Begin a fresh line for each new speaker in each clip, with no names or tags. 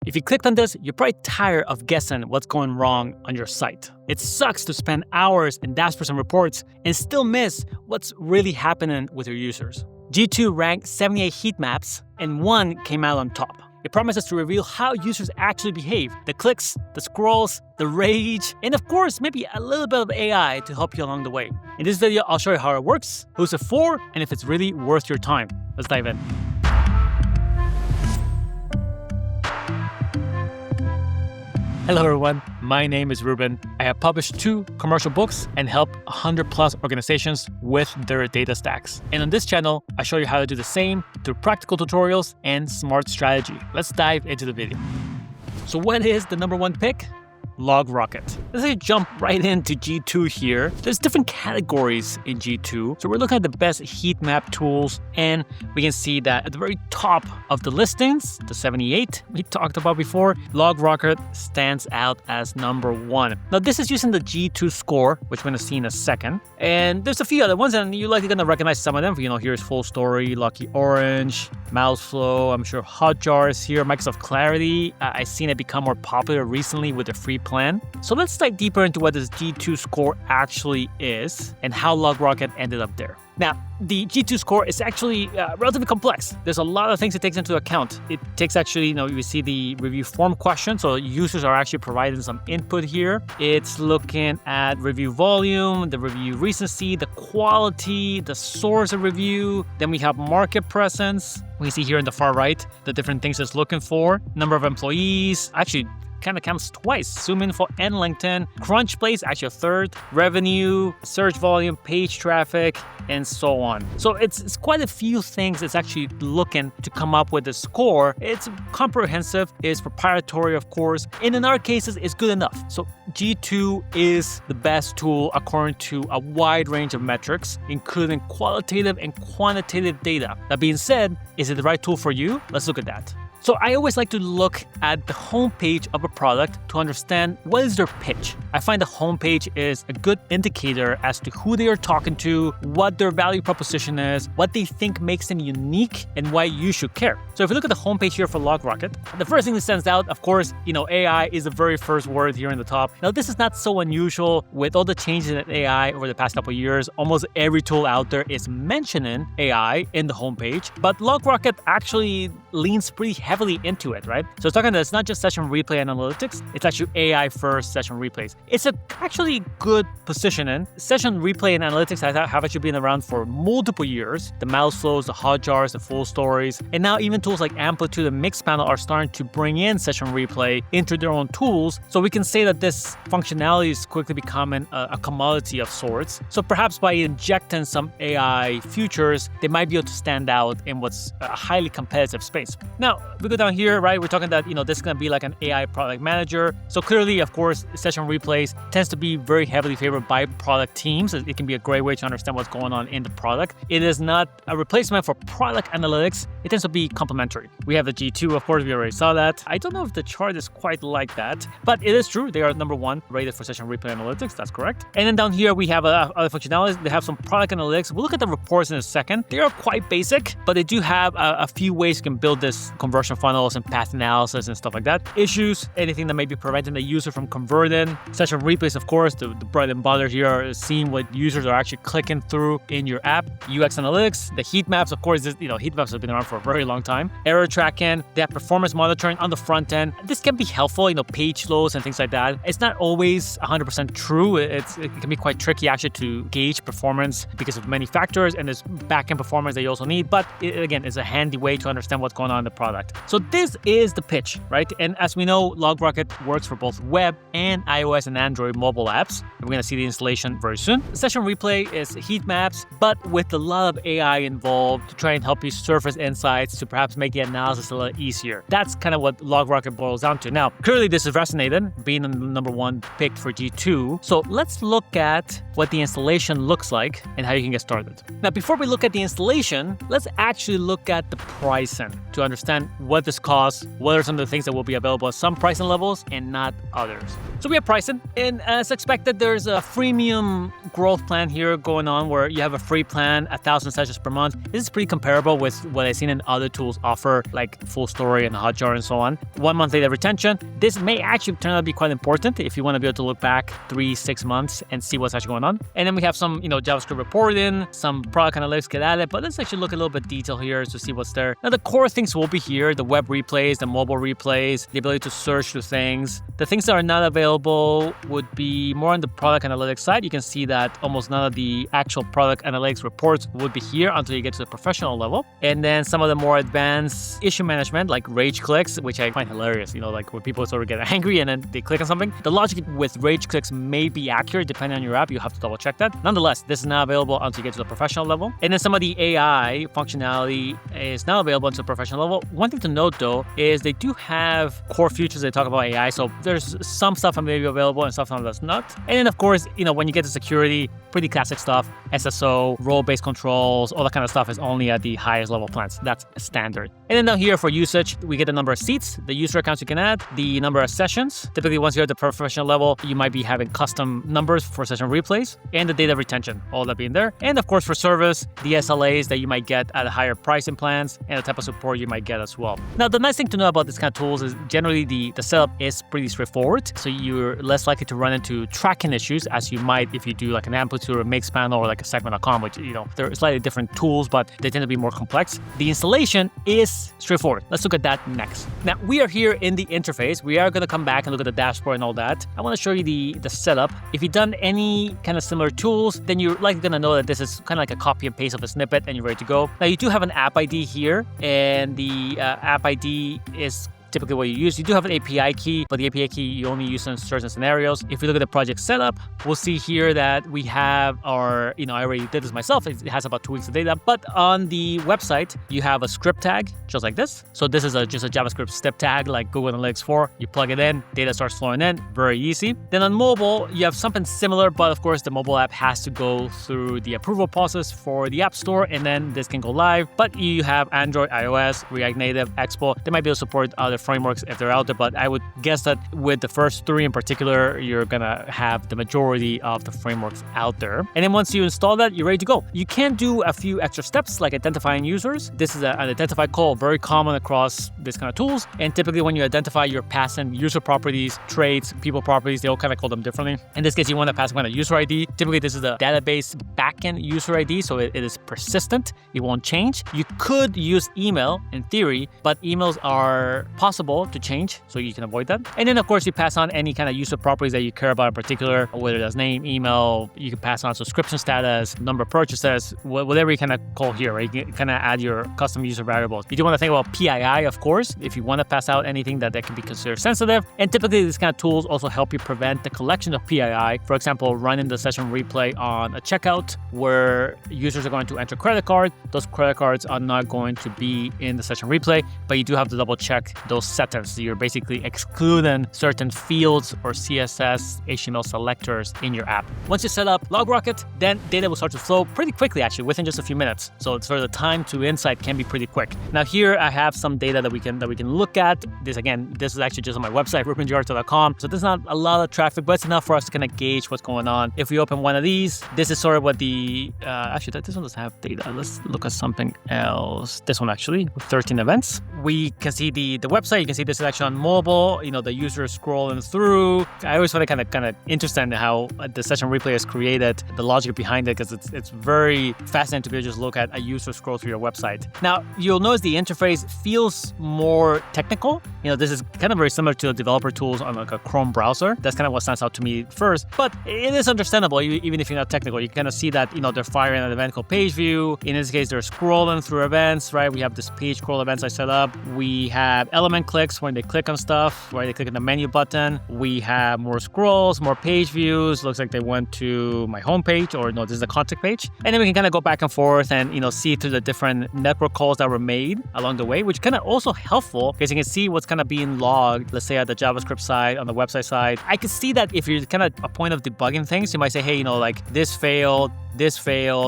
If you clicked on this, you're probably tired of guessing what's going wrong on your site. It sucks to spend hours in dashboards and reports and still miss what's really happening with your users. G2 ranked 78 heat maps, and one came out on top. It promises to reveal how users actually behave, the clicks, the scrolls, the rage, and of course, maybe a little bit of AI to help you along the way. In this video, I'll show you how it works, who's it for, and if it's really worth your time. Let's dive in. Hello everyone, my name is Ruben. I have published 2 commercial books and helped 100+ organizations with their data stacks. And on this channel, I show you how to do the same through practical tutorials and smart strategy. Let's dive into the video. So what is the #1 pick? LogRocket. Let's jump right into G2 here. There's different categories in G2. So we're looking at the best heat map tools, and we can see that at the very top of the listings, the 78 we talked about before, LogRocket stands out as #1. Now this is using the G2 score, which we're gonna see in a second. And there's a few other ones, and you're likely gonna recognize some of them. Here's Full Story, Lucky Orange, Mouseflow, I'm sure Hotjar is here, Microsoft Clarity. I've seen it become more popular recently with the free plan. So let's dive deeper into what this G2 score actually is and how LogRocket ended up there. Now, the G2 score is actually relatively complex. There's a lot of things it takes into account. It takes you see the review form question, so users are actually providing some input here. It's looking at review volume, the review recency, the quality, the source of review. Then we have market presence. We see here in the far right the different things it's looking for. Number of employees, actually kind of counts twice. ZoomInfo and LinkedIn. Crunchbase, actually a third. Revenue, search volume, page traffic, and so on. So it's quite a few things it's actually looking to come up with a score. It's comprehensive, it's proprietary, of course, and in our cases, it's good enough. So G2 is the best tool according to a wide range of metrics, including qualitative and quantitative data. That being said, is it the right tool for you? Let's look at that. So I always like to look at the homepage of a product to understand what is their pitch. I find the homepage is a good indicator as to who they are talking to, what their value proposition is, what they think makes them unique, and why you should care. So if you look at the homepage here for LogRocket, the first thing that stands out, of course, AI is the very first word here in the top. Now this is not so unusual with all the changes in AI over the past couple of years. Almost every tool out there is mentioning AI in the homepage, but LogRocket actually leans pretty heavily into it, right? So it's talking that it's not just session replay and analytics, it's actually AI first session replays. It's a actually good positioning. Session replay and analytics have actually been around for multiple years. The Mouseflows, the Hotjars, the Full Stories, and now even tools like Amplitude and Mixpanel are starting to bring in session replay into their own tools. So we can say that this functionality is quickly becoming a commodity of sorts. So perhaps by injecting some AI features, they might be able to stand out in what's a highly competitive space. Now, we go down here, right? We're talking that, this is going to be like an AI product manager. So clearly, of course, session replays tends to be very heavily favored by product teams. It can be a great way to understand what's going on in the product. It is not a replacement for product analytics. It tends to be complementary. We have the G2, of course, we already saw that. I don't know if the chart is quite like that, but it is true. They are #1 rated for session replay analytics. That's correct. And then down here, we have other functionalities. They have some product analytics. We'll look at the reports in a second. They are quite basic, but they do have a few ways you can build this conversion funnels and path analysis and stuff like that. Issues, anything that may be preventing the user from converting. Session replays, of course, the bread and butter here is seeing what users are actually clicking through in your app. UX analytics, the heat maps, of course, heat maps have been around for a very long time. Error tracking, they have performance monitoring on the front end. This can be helpful, page loads and things like that. It's not always 100% true. It can be quite tricky actually to gauge performance because of many factors, and there's backend performance that you also need, but again, it's a handy way to understand what's going on in the product. So this is the pitch, right? And as we know, LogRocket works for both web and iOS and Android mobile apps. We're going to see the installation very soon. Session replay is heat maps, but with a lot of AI involved to try and help you surface insights to perhaps make the analysis a little easier. That's kind of what LogRocket boils down to. Now, clearly this is resonated, being the #1 picked for G2. So let's look at what the installation looks like and how you can get started. Now, before we look at the installation, let's actually look at the pricing to understand what this costs, what are some of the things that will be available at some pricing levels and not others. So we have pricing, and as expected, there's a freemium growth plan here going on where you have a free plan, 1,000 sessions per month. This is pretty comparable with what I've seen in other tools offer, like Full Story and Hotjar and so on. 1 month data retention. This may actually turn out to be quite important if you want to be able to look back 3-6 months and see what's actually going on. And then we have some, JavaScript reporting, some product analytics get added, but let's actually look a little bit detail here to see what's there. Now, the core things will be here, the web replays, the mobile replays, the ability to search through things. The things that are not available would be more on the product analytics side. You can see that almost none of the actual product analytics reports would be here until you get to the professional level. And then some of the more advanced issue management, like rage clicks, which I find hilarious, like when people sort of get angry and then they click on something. The logic with rage clicks may be accurate depending on your app. You have to double check that. Nonetheless, this is not available until you get to the professional level. And then some of the AI functionality is now available until the professional level. One thing to note though is they do have core features that talk about AI. So there's some stuff that may be available and stuff that's not. And then of course, when you get to security, pretty classic stuff, SSO, role-based controls, all that kind of stuff is only at the highest level plans. That's standard. And then down here for usage, we get the number of seats, the user accounts you can add, the number of sessions. Typically, once you're at the professional level, you might be having custom numbers for session replays, and the data retention, all that being there. And of course, for service, the SLAs that you might get at higher pricing plans, and the type of support you might get as well. Now, the nice thing to know about this kind of tools is generally the setup is pretty straightforward. So you're less likely to run into tracking issues as you might if you do like an amplitude or a mix panel or like a segment.com, which, they're slightly different tools, but they tend to be more complex. The installation is straightforward. Let's look at that next. Now, we are here in the interface. We are going to come back and look at the dashboard and all that. I want to show you the setup. If you've done any kind of similar tools, then you're likely going to know that this is kind of like a copy and paste of a snippet and you're ready to go. Now, you do have an app ID here, and the app ID is typically what you use. You do have an API key, but the API key you only use in certain scenarios. If we look at the project setup, we'll see here that we have our, I already did this myself. It has about 2 weeks of data, but on the website, you have a script tag just like this. So this is just a JavaScript step tag like Google Analytics 4. You plug it in, data starts flowing in, very easy. Then on mobile, you have something similar, but of course the mobile app has to go through the approval process for the App Store, and then this can go live. But you have Android, iOS, React Native, Expo. They might be able to support other frameworks if they're out there, but I would guess that with the first 3 in particular, you're gonna have the majority of the frameworks out there. And then once you install that, you're ready to go. You can do a few extra steps like identifying users. This is an identify call, very common across this kind of tools. And typically when you identify, you're passing user properties, traits, people properties, they all kind of call them differently. In this case, you want to pass kind of user ID. Typically, this is the database backend user ID, so it is persistent. It won't change. You could use email in theory, but emails are possible to change, so you can avoid that. And then, of course, you pass on any kind of user properties that you care about in particular, whether that's name, email. You can pass on subscription status, number of purchases, whatever you kind of call here, right? You can kind of add your custom user variables. You do want to think about PII, of course, if you want to pass out anything that can be considered sensitive. And typically, these kind of tools also help you prevent the collection of PII. For example, running the session replay on a checkout where users are going to enter credit card. Those credit cards are not going to be in the session replay, but you do have to double check those settings. So you're basically excluding certain fields or CSS, HTML selectors in your app. Once you set up LogRocket, then data will start to flow pretty quickly, actually, within just a few minutes. So sort of the time to insight can be pretty quick. Now here I have some data that we can look at. This is actually just on my website, rubengiarto.com. So there's not a lot of traffic, but it's enough for us to kind of gauge what's going on. If we open one of these, this is sort of what the actually this one doesn't have data. Let's look at something else. This one actually with 13 events. We can see the website. You can see this is actually on mobile. The user is scrolling through. I always find it kind of interesting how the session replay is created, the logic behind it, because it's very fascinating to be able to just look at a user scroll through your website. Now you'll notice the interface feels more technical. This is kind of very similar to the developer tools on like a Chrome browser. That's kind of what stands out to me first, but it is understandable even if you're not technical. You can kind of see that they're firing an event called page view. In this case, they're scrolling through events, right? We have this page scroll events I set up. We have element clicks when they click on stuff, right? They click on the menu button. We have more scrolls, more page views. Looks like they went to my home page, or no, this is the contact page. And then we can kind of go back and forth and see through the different network calls that were made along the way, which kind of also helpful because you can see what's kind of being logged. Let's say at the JavaScript side, on the website side, I could see that if you're kind of a point of debugging things, you might say, hey, like this failed,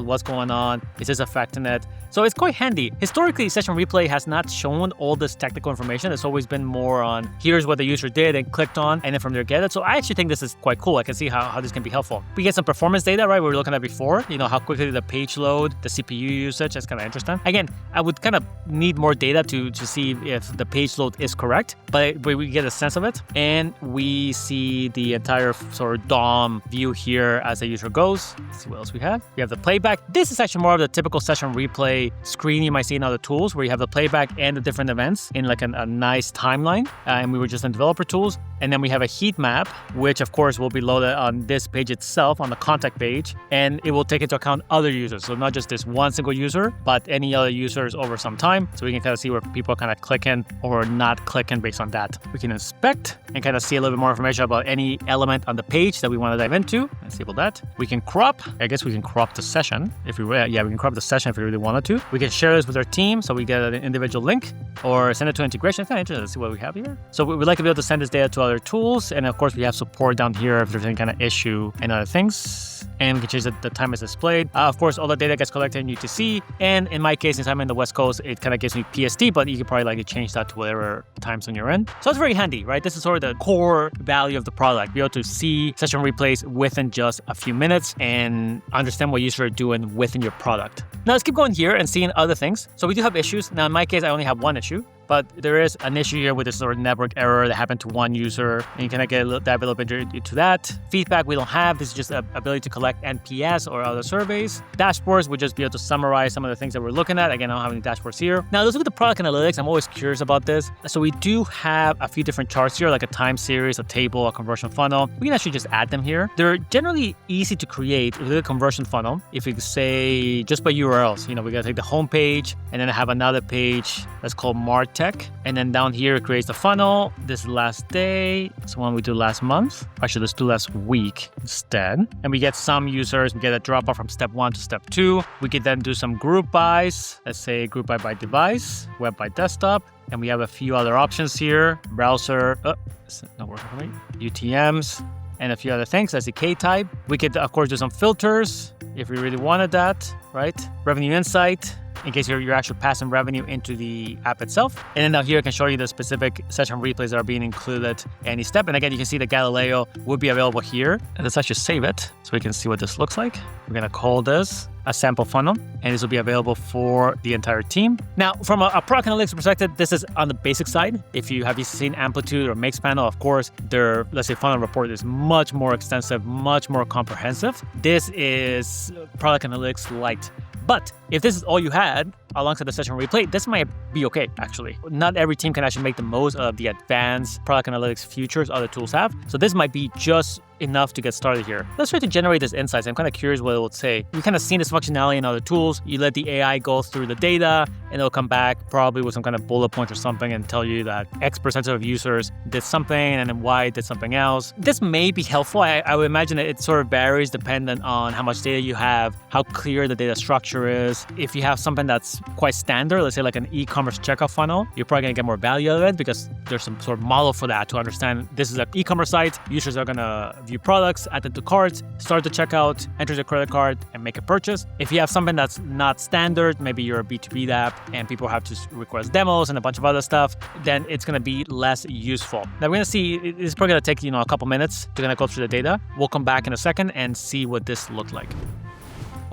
what's going on? Is this affecting it? So it's quite handy. Historically, Session Replay has not shown all this technical information. It's always been more on here's what the user did and clicked on, and then from there get it. So I actually think this is quite cool. I can see how this can be helpful. We get some performance data, right? We were looking at before, how quickly the page load, the CPU usage. That's kind of interesting. Again, I would kind of need more data to see if the page load is correct, but we get a sense of it. And we see the entire sort of DOM view here as the user goes. Let's see what else we have. We have the playback. This is actually more of the typical Session Replay screen you might see in other tools where you have the playback and the different events in like a nice timeline. And we were just in developer tools. And then we have a heat map, which of course will be loaded on this page itself, on the contact page, and it will take into account other users. So not just this one single user, but any other users over some time. So we can kind of see where people are kind of clicking or not clicking based on that. We can inspect and kind of see a little bit more information about any element on the page that we want to dive into. Let's enable that. We can crop. I guess we can crop the session if we we can crop the session if we really wanted to. We can share this with our team so we get an individual link or send it to integration. It's kind of interesting. Let's see what we have here. So we'd like to be able to send this data to other tools, and of course we have support down here if there's any kind of issue and other things, and we can change the time is displayed. Of course all the data gets collected in UTC, and in my case, since I'm in the West Coast, it kind of gives me PST, but you could probably change that to whatever time zone you're in. So it's very handy, right? This is sort of the core value of the product, be able to see session replays within just a few minutes and understand what users are doing within your product. Now let's keep going here and seeing other things. So we do have issues. Now in my case, I only have one issue, but there is an issue here with this sort of network error that happened to one user, and you can dive a little bit into that. Feedback we don't have. This is just an ability to collect NPS or other surveys. Dashboards would just be able to summarize some of the things that we're looking at. Again, I don't have any dashboards here. Now let's look at the product analytics. I'm always curious about this. So we do have a few different charts here, like a time series, a table, a conversion funnel. We can actually just add them here. They're generally easy to create. If we look at a conversion funnel, if we say just by URLs, we gotta take the home page and then have another page that's called MarTech. And then down here, it creates a funnel. This is last day. It's one we do last month. Actually, let's do last week instead. And we get some users. We get a drop off from step 1 to step 2. We could then do some group buys. Let's say group buy by device, web by desktop. And we have a few other options here. Browser. It's not working for me. UTMs. And a few other things. That's the K type. We could, of course, do some filters if we really wanted that, right? Revenue insight, in case you're actually passing revenue into the app itself. And then down here, I can show you the specific session replays that are being included any step. And again, you can see that Galileo would be available here. And let's actually save it so we can see what this looks like. We're gonna call this a sample funnel, and this will be available for the entire team. Now, from a product analytics perspective, this is on the basic side. If you have seen Amplitude or Mixpanel, of course, their, let's say, funnel report is much more extensive, much more comprehensive. This is product analytics light. But if this is all you had alongside the session replay, this might be okay, actually. Not every team can actually make the most of the advanced product analytics features other tools have. So this might be just enough to get started here. Let's try to generate this insights. I'm kind of curious what it will say. We've kind of seen this functionality in other tools. You let the AI go through the data, and it'll come back probably with some kind of bullet point or something and tell you that X% of users did something and then Y did something else. This may be helpful. I would imagine that it sort of varies dependent on how much data you have, how clear the data structure is. If you have something that's quite standard, let's say like an e-commerce checkout funnel, you're probably gonna get more value out of it because there's some sort of model for that to understand this is an e-commerce site. Users are gonna view products, add them to carts, start the checkout, enter the credit card, and make a purchase. If you have something that's not standard, maybe you're a B2B app and people have to request demos and a bunch of other stuff, then it's gonna be less useful. Now we're gonna see, it's probably gonna take a couple minutes to go through the data. We'll come back in a second and see what this looked like.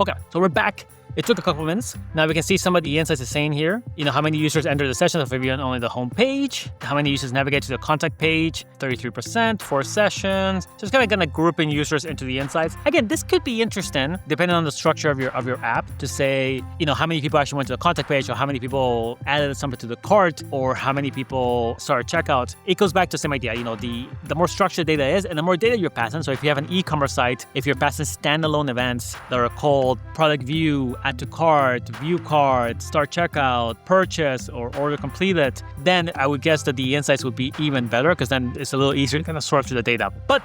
Okay, so we're back. It took a couple minutes. Now we can see some of the insights it's saying here. How many users enter the session if you're on only the home page, how many users navigate to the contact page, 33%, 4 sessions. So it's kind of grouping users into the insights. Again, this could be interesting depending on the structure of your app to say, how many people actually went to the contact page or how many people added something to the cart or how many people started checkout. It goes back to the same idea, the more structured data is and the more data you're passing. So if you have an e-commerce site, if you're passing standalone events that are called product view, add to cart, view cart, start checkout, purchase, or order completed, then I would guess that the insights would be even better because then it's a little easier to kind of sort through the data. But,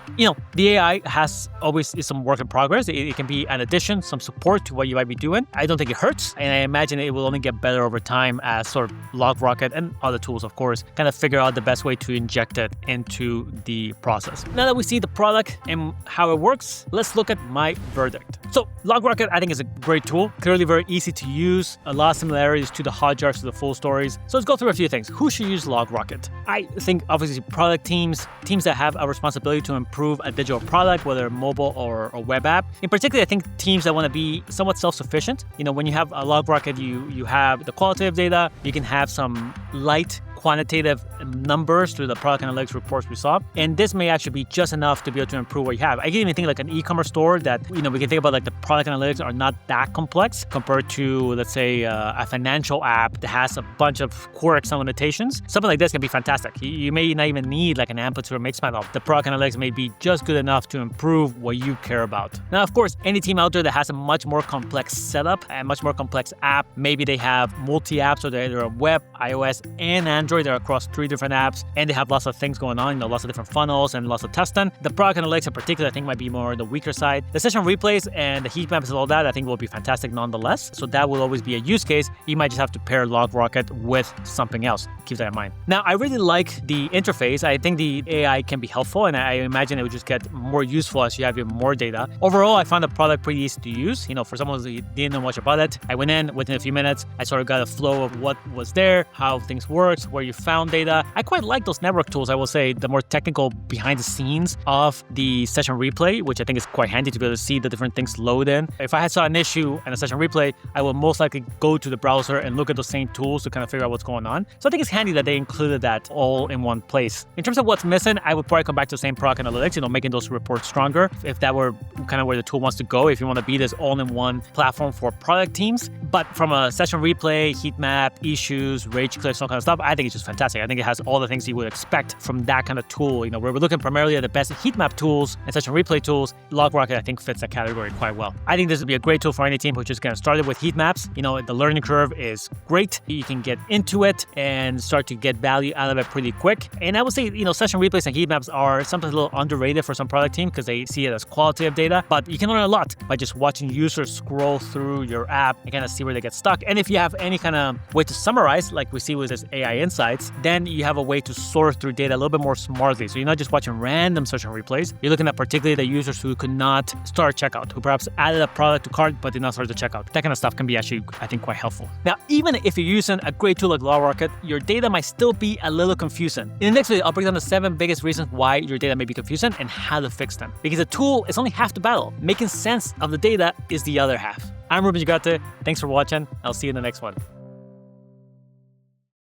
the AI has always some work in progress. It can be an addition, some support to what you might be doing. I don't think it hurts, and I imagine it will only get better over time as sort of LogRocket and other tools, of course, kind of figure out the best way to inject it into the process. Now that we see the product and how it works, let's look at my verdict. So LogRocket, I think, is a great tool. clearly very easy to use, a lot of similarities to the Hotjars, to the full stories. So let's go through a few things. Who should use LogRocket? I think obviously product teams that have a responsibility to improve a digital product, whether mobile or a web app. In particular, I think teams that want to be somewhat self-sufficient. When you have a LogRocket, you have the qualitative data, you can have some light quantitative numbers through the product analytics reports we saw. And this may actually be just enough to be able to improve what you have. I can even think like an e-commerce store that, we can think about like the product analytics are not that complex compared to, let's say, a financial app that has a bunch of quirks and limitations. Something like this can be fantastic. You may not even need like an amplitude or mix model. The product analytics may be just good enough to improve what you care about. Now, of course, any team out there that has a much more complex setup and much more complex app, maybe they have multi-apps, so they're either web, iOS, and Android. They're across 3 different apps, and they have lots of things going on, lots of different funnels and lots of testing. The product analytics in particular, I think, might be more on the weaker side. The session replays and the heat maps and all that, I think, will be fantastic nonetheless. So that will always be a use case. You might just have to pair LogRocket with something else. Keep that in mind. Now, I really like the interface. I think the AI can be helpful, and I imagine it would just get more useful as you have even more data. Overall, I found the product pretty easy to use. For someone who didn't know much about it, I went in within a few minutes. I sort of got a flow of what was there, how things worked, where you found data. I quite like those network tools, I will say, the more technical behind the scenes of the session replay, which I think is quite handy to be able to see the different things load in. If I saw an issue in a session replay, I will most likely go to the browser and look at those same tools to kind of figure out what's going on. So I think it's handy that they included that all in one place. In terms of what's missing, I would probably come back to the same product analytics, making those reports stronger. If that were kind of where the tool wants to go, if you want to be this all-in-one platform for product teams. But from a session replay, heat map, issues, rage clips, all kind of stuff, I think it's just fantastic. I think it has all the things you would expect from that kind of tool. Where we're looking primarily at the best heat map tools and session replay tools, LogRocket, I think, fits that category quite well. I think this would be a great tool for any team who's just getting started with heat maps. The learning curve is great. You can get into it and start to get value out of it pretty quick. And I would say, session replays and heat maps are sometimes a little underrated for some product team because they see it as qualitative data, but you can learn a lot by just watching users scroll through your app and kind of see where they get stuck. And if you have any kind of way to summarize, like we see with this AI Insights, then you have a way to sort through data a little bit more smartly. So you're not just watching random session replays. You're looking at particularly the users who could not start checkout, who perhaps added a product to cart but did not start the checkout. That kind of stuff can be actually, I think, quite helpful. Now, even if you're using a great tool like LogRocket, your data might still be a little confusing. In the next video, I'll break down the 7 biggest reasons why your data may be confusing and how to fix them. Because a tool is only half the battle. Making sense of the data is the other half. I'm Ruben. Thanks for watching. I'll see you in the next one.